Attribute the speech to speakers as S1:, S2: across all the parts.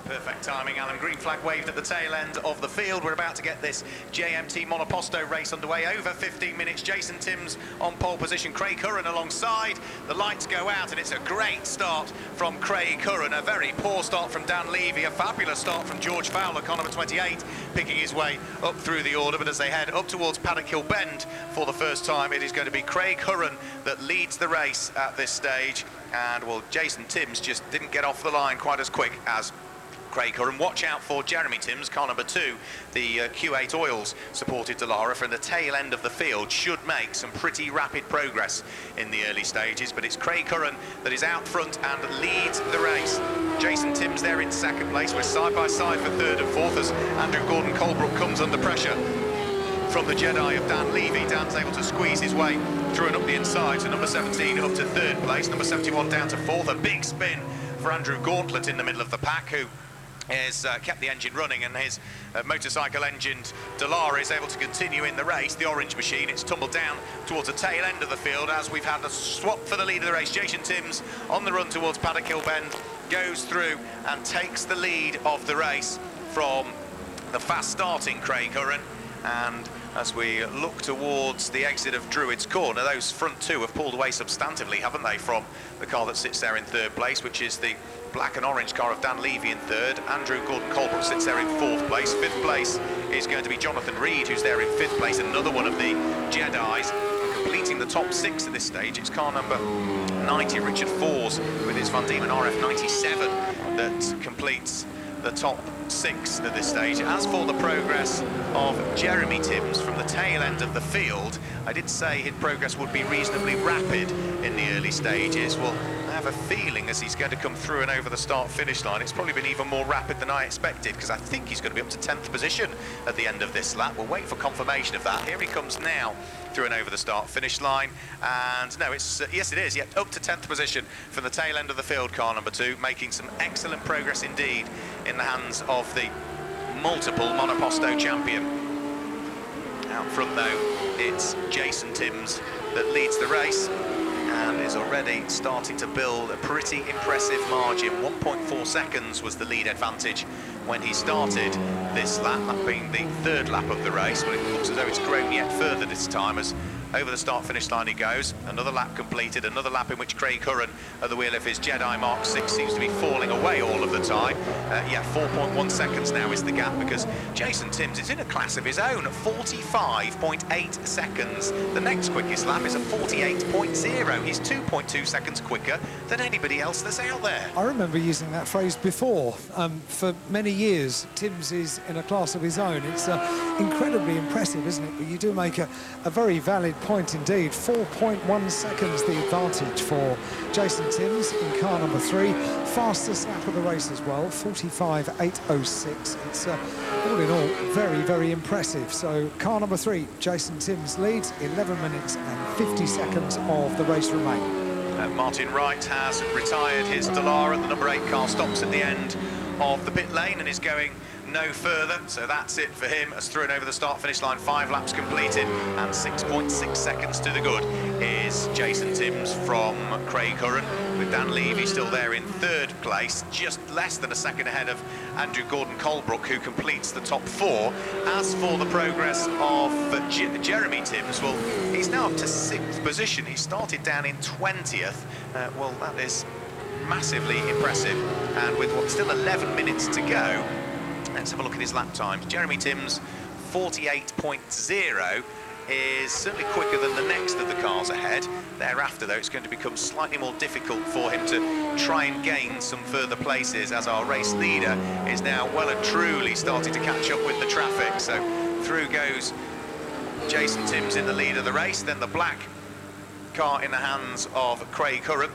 S1: Perfect timing, Alan. Green flag waved at the tail end of the field. We're about to get this JMT Monoposto race underway. Over 15 minutes. Jason Timms on pole position. Craig Curran alongside. The lights go out and it's a great start from Craig Curran. A very poor start from Dan Levy. A fabulous start from George Fowler, car number 28, picking his way up through the order. But as they head up towards Paddock Hill Bend for the first time, it is going to be Craig Curran that leads the race at this stage. And, well, Jason Timms just didn't get off the line quite as quick as Craig Curran. Watch out for Jeremy Timms, car number 2, the Q8 Oils supported Dallara from the tail end of the field. Should make some pretty rapid progress in the early stages, but it's Craig Curran that is out front and leads the race. Jason Timms there in second place. We're side by side for third and fourth as Andrew Gordon-Colebrook comes under pressure from the Jedi of Dan Levy. Dan's able to squeeze his way through and up the inside, so number 17 up to third place, number 71 down to fourth. A big spin for Andrew Gauntlet in the middle of the pack, who has kept the engine running, and his motorcycle-engined Dallara is able to continue in the race. The orange machine, it's tumbled down towards the tail end of the field as we've had a swap for the lead of the race. Jason Timms on the run towards Paddock Hill Bend goes through and takes the lead of the race from the fast-starting Craig Curran. And as we look towards the exit of Druids Corner, those front two have pulled away substantively, haven't they, from the car that sits there in third place, which is the black and orange car of Dan Levy in third. Andrew Gordon-Colebrook sits there in fourth place. Fifth place is going to be Jonathan Reed, who's there in fifth place, another one of the Jedis. Completing the top 6 at this stage, it's car number 90, Richard Fours, with his Van Diemen RF97, that completes the top 6 at this stage. As for the progress of Jeremy Timms from the tail end of the field, I did say his progress would be reasonably rapid in the early stages. Well, I have a feeling as he's going to come through and over the start-finish line, it's probably been even more rapid than I expected, because I think he's going to be up to 10th position at the end of this lap. We'll wait for confirmation of that. Here he comes now through and over the start-finish line, and no, it's yes, it is. Yep, up to 10th position from the tail end of the field, car number 2, making some excellent progress indeed in the hands of the multiple Monoposto champion. Out front, though, it's Jason Timms that leads the race and is already starting to build a pretty impressive margin. 1.4 seconds was the lead advantage when he started this lap, that being the third lap of the race, but it looks as though it's grown yet further this time as over the start-finish line he goes. Another lap completed, another lap in which Craig Curran at the wheel of his Jedi Mark 6 seems to be falling away all of the time. Yeah, 4.1 seconds now is the gap, because Jason Timms is in a class of his own at 45.8 seconds. The next quickest lap is at 48.0. He's 2.2 seconds quicker than anybody else that's out there.
S2: I remember using that phrase before. For many years, Timms is in a class of his own. It's incredibly impressive, isn't it? But you do make a very valid point indeed. 4.1 seconds the advantage for Jason Timms in car number 3. Fastest lap of the race as well, 45.806. It's all in all very, very impressive. So car number 3, Jason Timms leads, 11 minutes and 50 seconds of the race remain.
S1: Martin Wright has retired his Dallara. The number 8 car stops at the end of the pit lane and is going no further, so that's it for him. As through and over the start-finish line, 5 laps completed and 6.6 seconds to the good is Jason Timms from Craig Curran, with Dan Levy still there in third place, just less than a second ahead of Andrew Gordon-Colebrook, who completes the top 4. As for the progress of Jeremy Timms, well, he's now up to 6th position. He started down in 20th. Well, that is massively impressive, and with what's still 11 minutes to go, let's have a look at his lap times. Jeremy Timms, 48.0, is certainly quicker than the next of the cars ahead. Thereafter, though, it's going to become slightly more difficult for him to try and gain some further places, as our race leader is now well and truly starting to catch up with the traffic. So through goes Jason Timms in the lead of the race, then the black car in the hands of Craig Curran.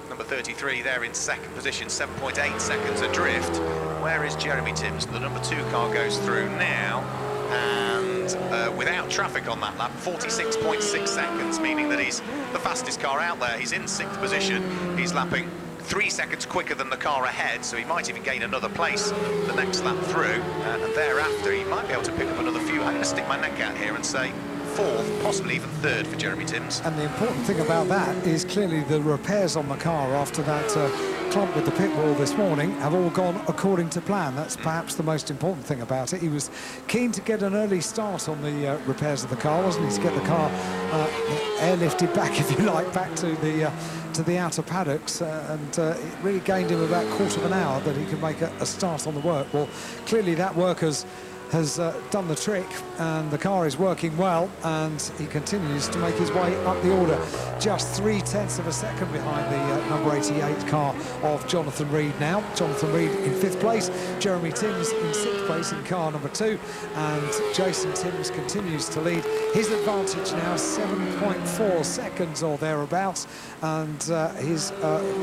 S1: Number 33 there in second position, 7.8 seconds adrift. Where is Jeremy Timms? The number 2 car goes through now, and without traffic on that lap, 46.6 seconds, meaning that he's the fastest car out there. He's in 6th position. He's lapping 3 seconds quicker than the car ahead, so he might even gain another place the next lap through, and thereafter he might be able to pick up another few. I'm going to stick my neck out here and say 4th, possibly even 3rd for Jeremy Timms.
S2: And the important thing about that is clearly the repairs on the car after that clump with the pit wall this morning have all gone according to plan. That's perhaps the most important thing about it. He was keen to get an early start on the repairs of the car, wasn't he, to get the car airlifted back, if you like, back to the outer paddocks, and it really gained him about a quarter of an hour that he could make a start on the work. Well, clearly that work has done the trick, and the car is working well, and he continues to make his way up the order, just 0.3 of a second behind the number 88 car of Jonathan Reed now. Jonathan Reed in 5th place, Jeremy Timms in 6th place in car number 2, and Jason Timms continues to lead. His advantage now 7.4 seconds or thereabouts, and he's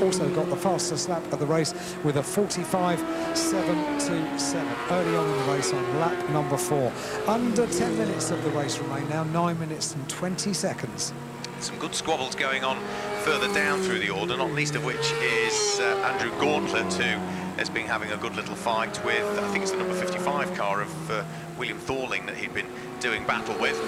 S2: also got the fastest lap of the race with a 45.727 early on in the race on lap number 4. Under 10 minutes of the race remain now, 9 minutes and 20 seconds.
S1: Some good squabbles going on further down through the order, not least of which is Andrew Gauntlet, who has been having a good little fight with, I think it's the number 55 car of William Thorling that he'd been doing battle with,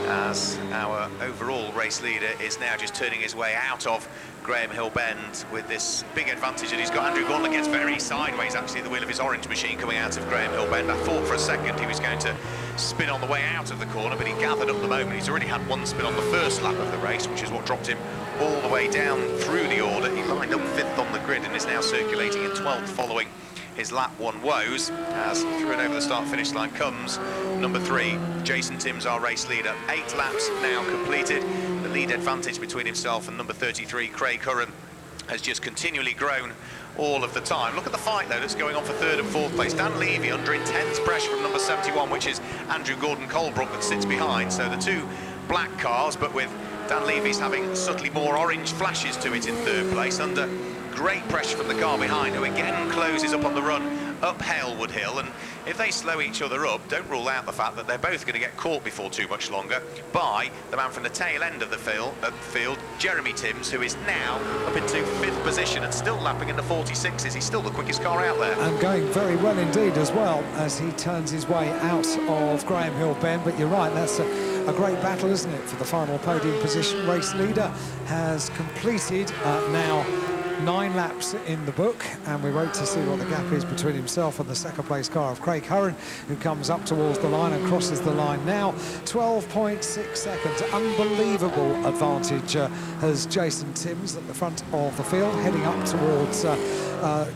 S1: as our overall race leader is now just turning his way out of Graham Hill Bend with this big advantage that he's got. Andrew Gauntlet gets very sideways, actually, at the wheel of his orange machine coming out of Graham Hill Bend. I thought for a second he was going to spin on the way out of the corner, but he gathered up the moment. He's already had one spin on the first lap of the race, which is what dropped him all the way down through the order. He lined up 5th on the grid and is now circulating in 12th following his lap 1 woes, as through and over the start-finish line comes number 3, Jason Timms, our race leader. 8 laps now completed. The lead advantage between himself and number 33, Craig Curran, has just continually grown all of the time. Look at the fight, though, that's going on for 3rd and 4th place. Dan Levy under intense pressure from number 71, which is Andrew Gordon Colebrook, that sits behind. So the 2 black cars, but with Dan Levy's having subtly more orange flashes to it in 3rd place, under great pressure from the car behind, who again closes up on the run up Halewood Hill. And if they slow each other up, don't rule out the fact that they're both going to get caught before too much longer by the man from the tail end of the field, Jeremy Timms, who is now up into 5th position and still lapping in the 46s. He's still the quickest car out there.
S2: And going very well indeed as well as he turns his way out of Graham Hill Bend. But you're right, that's a great battle, isn't it, for the final podium position. Race leader has completed now 9 laps in the book, and we wait to see what the gap is between himself and the 2nd place car of Craig Curran, who comes up towards the line and crosses the line now. 12.6 seconds, unbelievable advantage has Jason Timms at the front of the field, heading up towards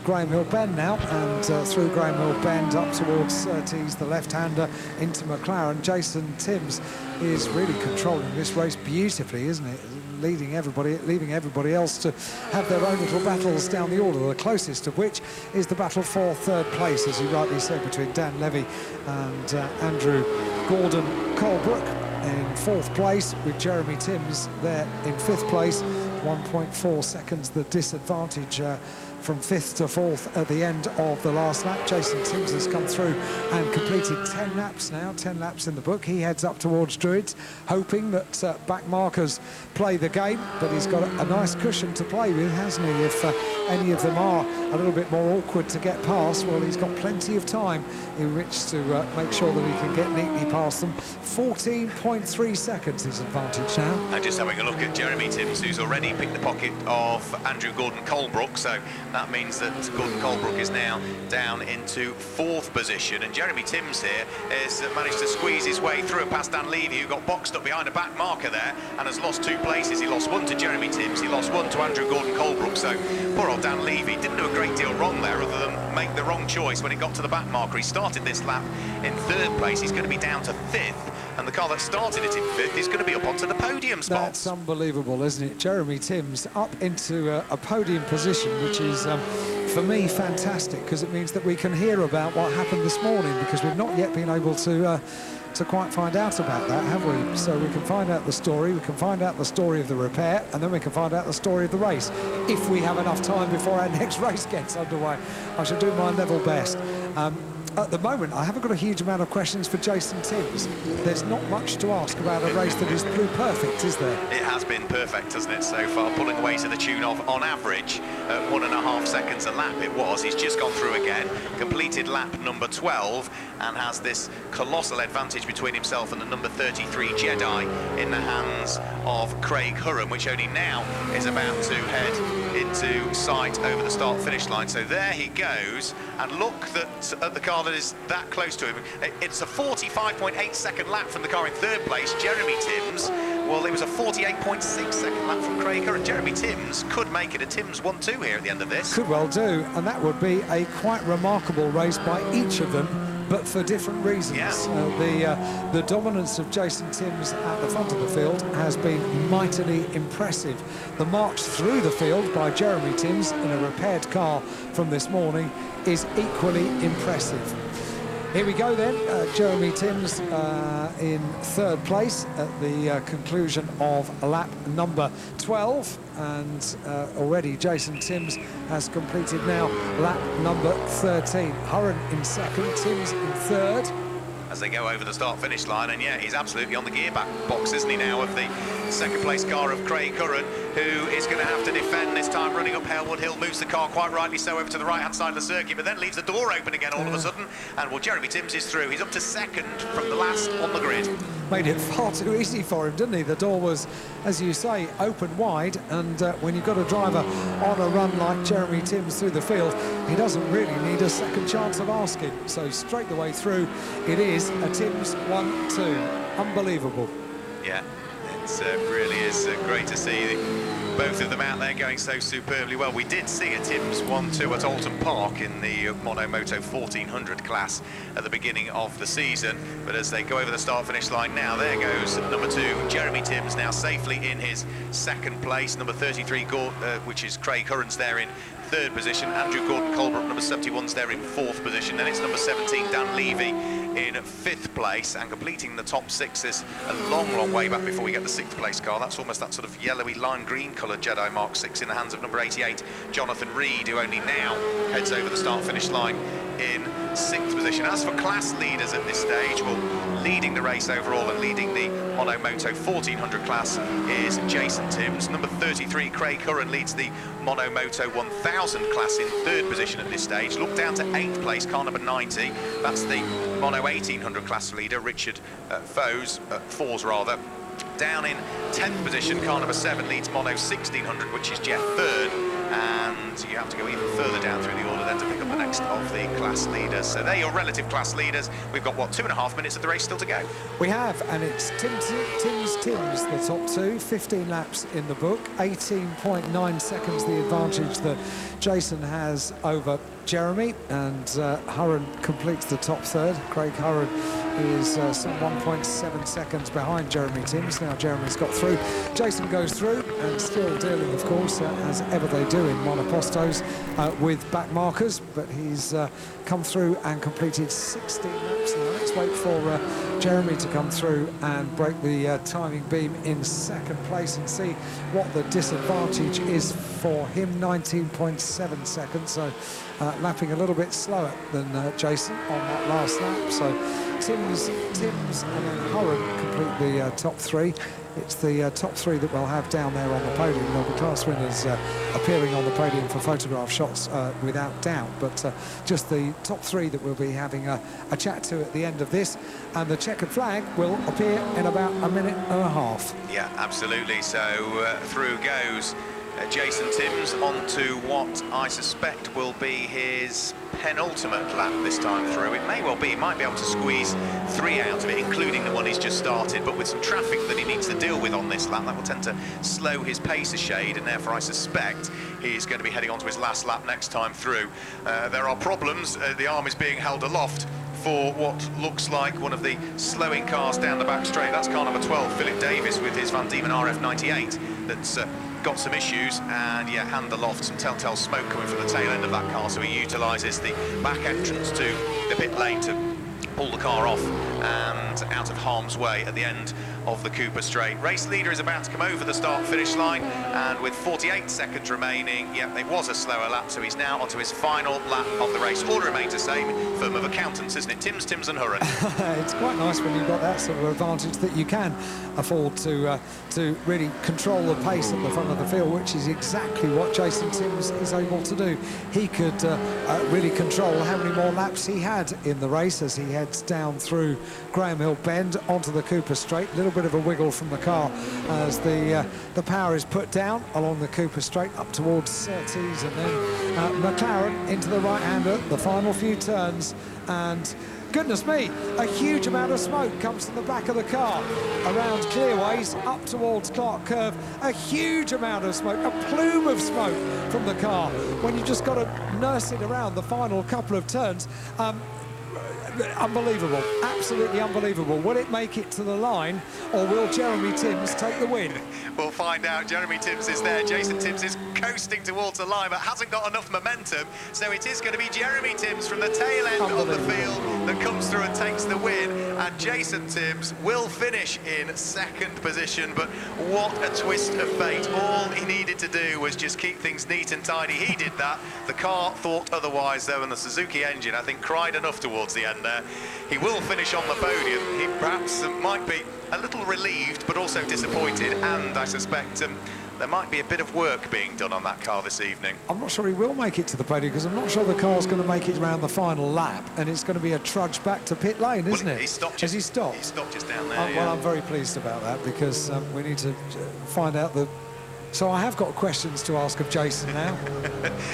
S2: Graham Hill Bend now, and through Graham Hill Bend up towards Tees, the left-hander, into McLaren. Jason Timms is really controlling this race beautifully, isn't it? Leaving everybody else to have their own little battles down the order, the closest of which is the battle for 3rd place, as you rightly said, between Dan Levy and Andrew Gordon Colebrook in 4th place, with Jeremy Timms there in 5th place. 1.4 seconds the disadvantage from 5th to 4th at the end of the last lap. Jason Timms has come through and completed 10 laps now, 10 laps in the book. He heads up towards Druids, hoping that back markers play the game, but he's got a nice cushion to play with, hasn't he? If any of them are a little bit more awkward to get past, well, he's got plenty of time in which to make sure that he can get neatly past them. 14.3 seconds his advantage now.
S1: And just having a look at Jeremy Timms, who's already picked the pocket of Andrew Gordon Colebrook, so that means that Gordon Colebrook is now down into 4th position, and Jeremy Timms here has managed to squeeze his way through and past Dan Levy, who got boxed up behind a back marker there and has lost 2 places. He lost 1 to Jeremy Timms, he lost 1 to Andrew Gordon Colebrook, so poor old Dan Levy didn't do a great deal wrong there other than make the wrong choice when he got to the back marker. He started this lap in 3rd place, he's going to be down to 5th, and the car that started it in 5th is going to be up onto the podium spots.
S2: That's unbelievable, isn't it? Jeremy Timms up into a podium position, which is for me fantastic, because it means that we can hear about what happened this morning, because we've not yet been able to quite find out about that, have we? So we can find out the story, we can find out the story of the repair, and then we can find out the story of the race, if we have enough time before our next race gets underway. I shall do my level best. at the moment, I haven't got a huge amount of questions for Jason Timms. There's not much to ask about a race that is blue perfect, is there?
S1: It has been perfect, hasn't it, so far? Pulling away to the tune of, on average, 1.5 seconds a lap it was. He's just gone through again, completed lap number 12, and has this colossal advantage between himself and the number 33 Jedi in the hands of Craig Hurren, which only now is about to head into sight over the start-finish line. So there he goes, and look at the car that is that close to him. It's a 45.8 second lap from the car in third place, Jeremy Timms. Well, it was a 48.6 second lap from Craig Hurren. Jeremy Timms could make it a Timms 1-2 here at the end of this.
S2: Could well do, and that would be a quite remarkable race by each of them, but for different reasons.
S1: Yeah.
S2: The dominance of Jason Timms at the front of the field has been mightily impressive. The march through the field by Jeremy Timms in a repaired car from this morning is equally impressive. Here we go then, Jeremy Timms in third place at the conclusion of lap number 12, and already Jason Timms has completed now lap number 13. Hurren in second, Timms in third.
S1: As they go over the start-finish line, and yeah, he's absolutely on the gearback box, isn't he now, of the second-place car of Craig Hurren, who is going to have to defend this time running up Halewood Hill, moves the car quite rightly so over to the right-hand side of the circuit, but then leaves the door open again all of a sudden, and well, Jeremy Timms is through. He's up to second from the last on the grid.
S2: Made it far too easy for him, didn't he? The door was, as you say, open wide, and when you've got a driver on a run like Jeremy Timms through the field, he doesn't really need a second chance of asking. So straight the way through, it is a Timms 1-2. Unbelievable.
S1: Yeah, it really is great to see both of them out there going so superbly well. We did see a Timms 1-2 at Alton Park in the Moto 1400 class at the beginning of the season, but as they go over the start-finish line now, there goes number 2, Jeremy Timms, now safely in his second place. Number 33, which is Craig Hurren's there in third position. Andrew Gordon-Colbrook, number 71's there in fourth position. Then it's number 17, Dan Levy, in fifth place, and completing the top 6 is a long way back before we get the sixth place car. That's almost that sort of yellowy lime green coloured Jedi Mark 6 in the hands of number 88, Jonathan Reed, who only now heads over the start-finish line in sixth position. As for class leaders at this stage, well, leading the race overall and leading the Moto 1400 class is Jason Timms. Number 33, Craig Hurren, leads the Moto 1000 class in third position at this stage. Look down to 8th place, car number 90. That's the Moto 1800 class leader, Richard Fours rather. Down in 10th position, car number 7 leads Mono 1600, which is Jeff Byrne, and you have to go even further down through the order then to pick up the next of the class leaders. So they're your relative class leaders. We've got, what, 2.5 minutes of the race still to go?
S2: We have, and it's Timms, the top 2, 15 laps in the book, 18.9 seconds the advantage that Jason has over Jeremy, and Hurren completes the top third. Craig Hurren is some 1.7 seconds behind Jeremy Timms. Now Jeremy's got through. Jason goes through, and still dealing, of course, as ever they do in monopostos, with back markers, but he's come through and completed 16 laps. Now let's wait for Jeremy to come through and break the timing beam in second place and see what the disadvantage is for him. 19.7 seconds, so lapping a little bit slower than Jason on that last lap. So Timms and then Hurren complete the top 3. It's the top 3 that we'll have down there on the podium. There'll be class winners appearing on the podium for photograph shots without doubt, but just the top 3 that we'll be having a chat to at the end of this, and the checkered flag will appear in about a minute and a half.
S1: Yeah, absolutely. So through goes Jason Timms onto what I suspect will be his penultimate lap this time through. It may well be, he might be able to squeeze 3 out of it, including the one he's just started, but with some traffic that he needs to deal with on this lap, that will tend to slow his pace a shade, and therefore I suspect he's going to be heading on to his last lap next time through. There are problems. The arm is being held aloft for what looks like one of the slowing cars down the back straight. That's car number 12, Philip Davis, with his Van Diemen RF98, that's got some issues, and yeah, hand aloft, some telltale smoke coming from the tail end of that car, so he utilises the back entrance to the pit lane to pull the car off and out of harm's way at the end of the Cooper Straight. Race leader is about to come over the start-finish line, and with 48 seconds remaining, it was a slower lap, so he's now onto his final lap of the race. All remains the same. Firm of accountants, isn't it? Timms and Hurren.
S2: It's quite nice when you've got that sort of advantage that you can afford to really control the pace at the front of the field, which is exactly what Jason Timms is able to do. He could really control how many more laps he had in the race as he heads down through Graham Hill Bend onto the Cooper Straight. A little bit of a wiggle from the car as the power is put down along the Cooper Straight up towards Surtees, and then McLaren into the right-hander, the final few turns, and goodness me, a huge amount of smoke comes from the back of the car around Clearways up towards Clark Curve. A huge amount of smoke, a plume of smoke from the car when you've just got to nurse it around the final couple of turns. Unbelievable, absolutely unbelievable. Will it make it to the line, or will Jeremy Timms take the win?
S1: We'll find out. Jeremy Timms is there. Jason Timms is coasting towards the line, but hasn't got enough momentum, so it is going to be Jeremy Timms from the tail end of the field that comes through and takes the win, and Jason Timms will finish in second position. But what a twist of fate. All he needed to do was just keep things neat and tidy. He did that. The car thought otherwise, though, and the Suzuki engine, I think, cried enough towards the end there. He will finish on the podium. He perhaps might be a little relieved, but also disappointed, and I suspect there might be a bit of work being done on that car this evening.
S2: I'm not sure he will make it to the podium, because I'm not sure the car's going to make it around the final lap, and it's going to be a trudge back to pit lane, isn't it?
S1: He stopped.
S2: Has he stopped?
S1: He stopped just down there.
S2: Well, I'm very pleased about that, because we need to find out the... So I have got questions to ask of Jason now.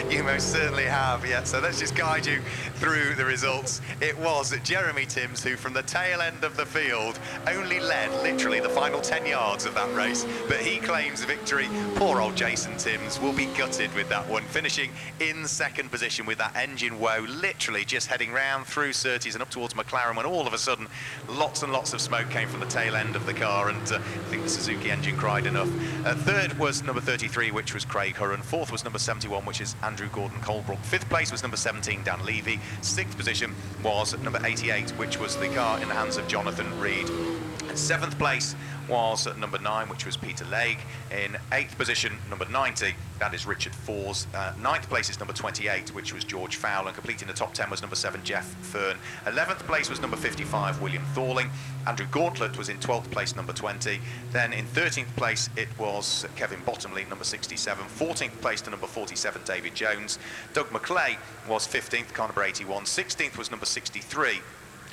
S1: You most certainly have, yeah. So let's just guide you through the results. It was Jeremy Timms who, from the tail end of the field, only led literally the final 10 yards of that race, but he claims victory. Poor old Jason Timms will be gutted with that one, finishing in second position with that engine woe, literally just heading round through Surtees and up towards McLaren, when all of a sudden lots and lots of smoke came from the tail end of the car, and I think the Suzuki engine cried enough. Third was number 33, which was Craig Hurren. Fourth was number 71, which is Andrew Gordon-Colebrook. Fifth place was number 17, Dan Levy. Sixth position was number 88, which was the car in the hands of Jonathan Reed. And seventh place was number 9, which was Peter Legge. In eighth position, number 90, that is Richard Fors. Ninth place is number 28, which was George Fowler. And completing the top 10 was number 7, Jeff Fern. 11th place was number 55, William Thorling. Andrew Gauntlet was in 12th place, number 20. Then in 13th place, it was Kevin Bottomley, number 67. 14th place to number 47, David Jones. Doug McClay was 15th, car number 81. 16th was number 63,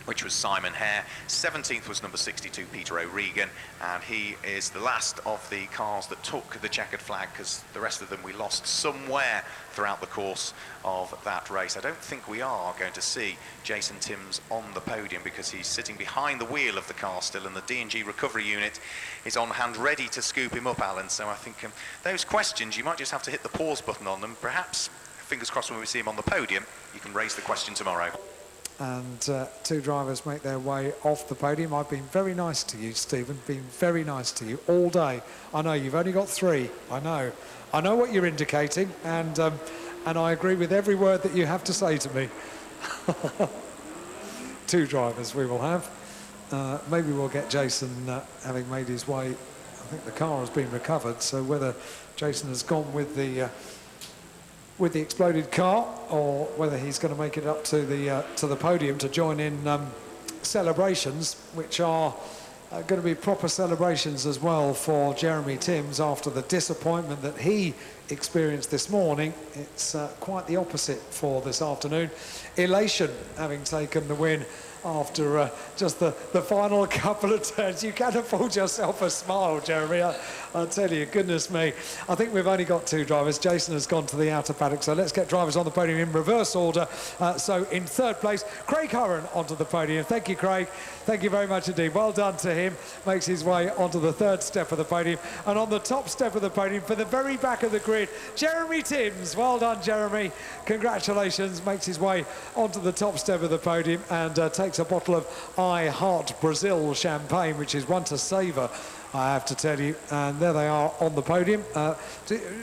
S1: which was Simon Hare. 17th was number 62, Peter O'Regan, and he is the last of the cars that took the checkered flag, because the rest of them we lost somewhere throughout the course of that race. I don't think we are going to see Jason Timms on the podium, because he's sitting behind the wheel of the car still, and the D&G recovery unit is on hand ready to scoop him up, Alan. So I think those questions, you might just have to hit the pause button on them. Perhaps, fingers crossed, when we see him on the podium, you can raise the question tomorrow.
S2: And two drivers make their way off the podium. I've been very nice to you, Stephen, been very nice to you all day. I know you've only got 3, I know what you're indicating, and I agree with every word that you have to say to me. 2 drivers we will have. Maybe we'll get Jason having made his way. I think the car has been recovered, so whether Jason has gone with the exploded car, or whether he's going to make it up to the podium to join in celebrations, which are going to be proper celebrations as well for Jeremy Timms after the disappointment that he experienced this morning. It's quite the opposite for this afternoon. Elation, having taken the win after just the final couple of turns. You can afford yourself a smile, Jeremy. I tell you, goodness me. I think we've only got 2 drivers. Jason has gone to the outer paddock, so let's get drivers on the podium in reverse order. So in 3rd place, Craig Hurren onto the podium. Thank you, Craig. Thank you very much indeed. Well done to him. Makes his way onto the 3rd step of the podium. And on the top step of the podium, for the very back of the grid, grid. Jeremy Timms, well done, Jeremy. Congratulations, makes his way onto the top step of the podium and takes a bottle of I Heart Brazil champagne, which is one to savour, I have to tell you. And there they are on the podium.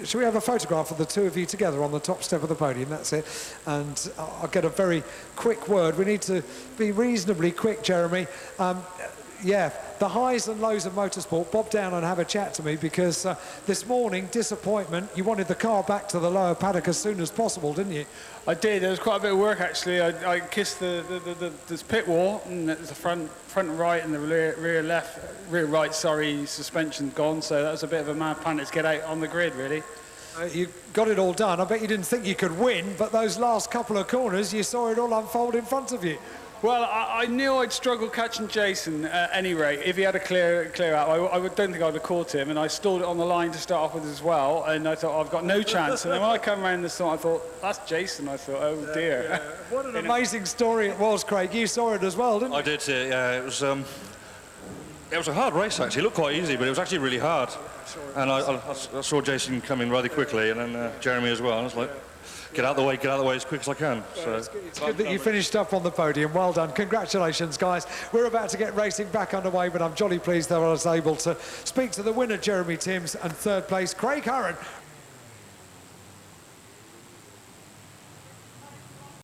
S2: Should we have a photograph of the two of you together on the top step of the podium? That's it. And I'll get a very quick word. We need to be reasonably quick, Jeremy. Yeah, the highs and lows of motorsport. Bob down and have a chat to me, because this morning, disappointment. You wanted the car back to the lower paddock as soon as possible, didn't you?
S3: I did. There was quite a bit of work, actually. I kissed this pit wall, and there's the front right and the rear right, sorry, suspension gone. So that was a bit of a mad panic to get out on the grid, really.
S2: You got it all done. I bet you didn't think you could win, but those last couple of corners, you saw it all unfold in front of you.
S3: Well, I knew I'd struggle catching Jason at any rate. If he had a clear out, I don't think I'd have caught him, and I stalled it on the line to start off with as well, and I thought, I've got no chance. And then when I come around this time, I thought, that's Jason. I thought, oh dear.
S2: Yeah. What an amazing story it was, Craig. You saw it as well, didn't you?
S4: I did, yeah. It was a hard race, actually. It looked quite easy, but it was actually really hard. And I saw Jason coming rather quickly, and then Jeremy as well, and I was like, get out of the way as quick as I can. So.
S2: It's good that you finished up on the podium. Well done. Congratulations, guys. We're about to get racing back underway, but I'm jolly pleased that I was able to speak to the winner, Jeremy Timms, and third place, Craig Curran.